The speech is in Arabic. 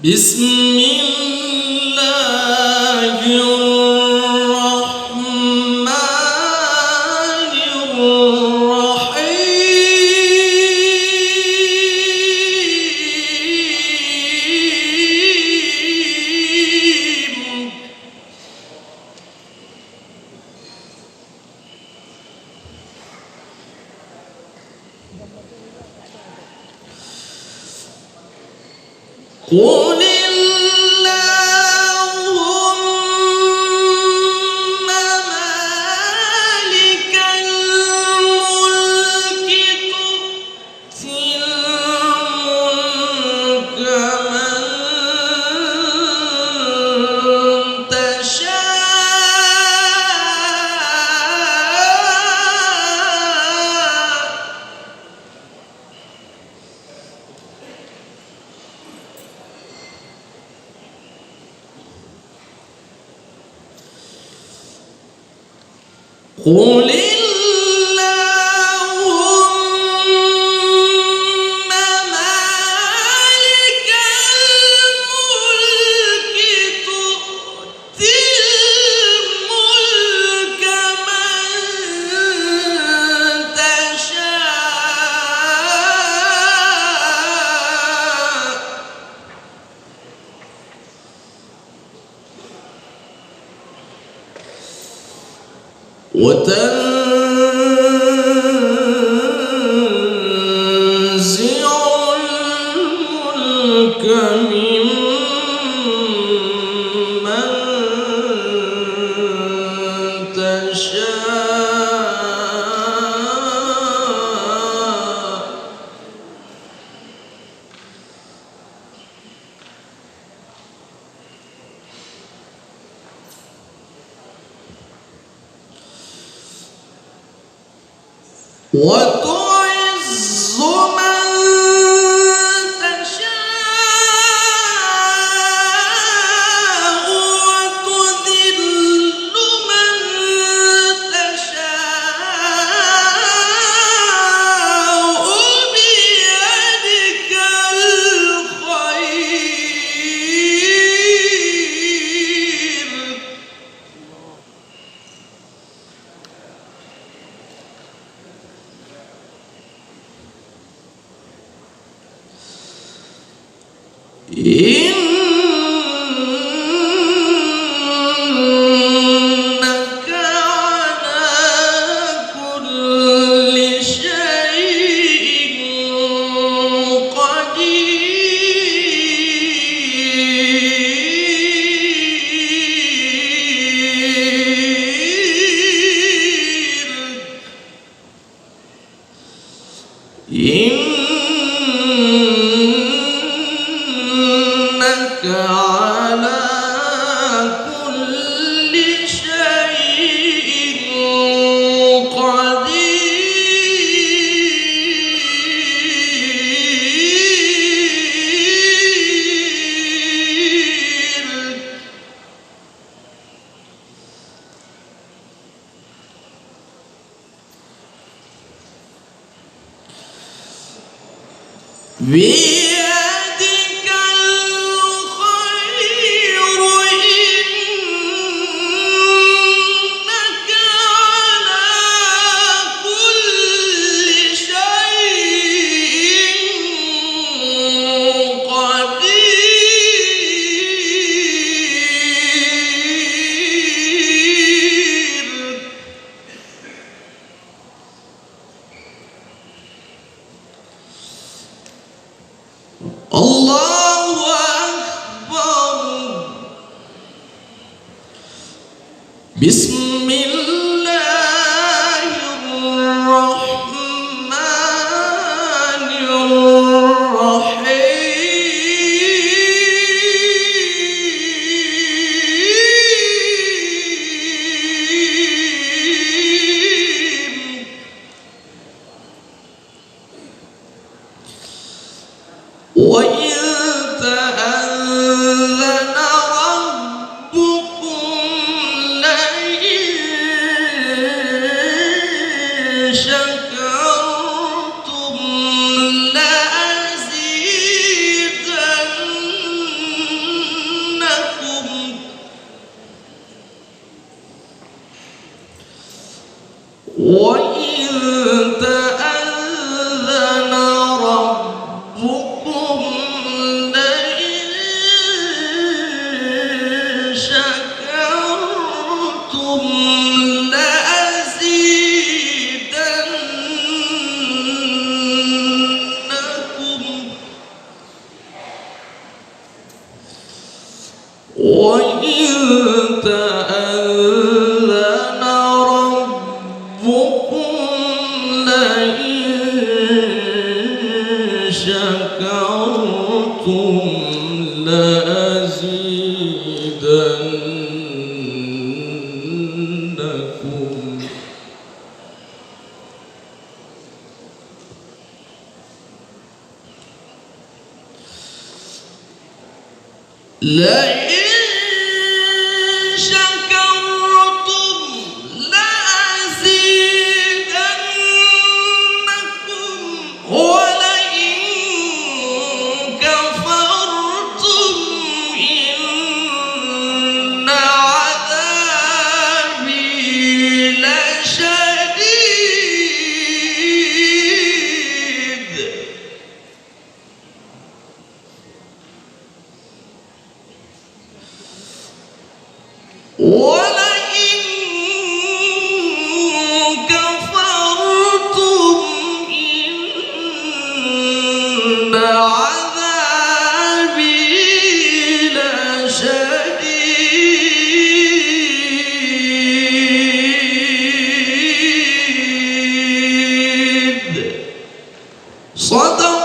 بسم الله الرحمن الرحيم قل اللهم مالك الملك تؤتي الملك من تشاء قل اللهم مالك الملك تؤتي الملك من تشاء وتنزع الملك ممن تشاء وتعز من تشاء وتذل من تشاء بيدك الخير إنك على كل شيء قدير إنك على كل شيء قدير بيدك الخير إنك على كل شيء قدير الله أكبر بسم الله الرحمن الرحيم وإذ تأذن ربكم لئن وإذ تأذن ربكم لئن شكرتم لأزيدنكم وإذ تأذن ربكم لئن شكرتم لأزيدنكم لئن شكرتم لأزيدنكم ولئن كفرتم إن عذابي لشديد ولئن كفرتم إن عذابي لشديد. صدق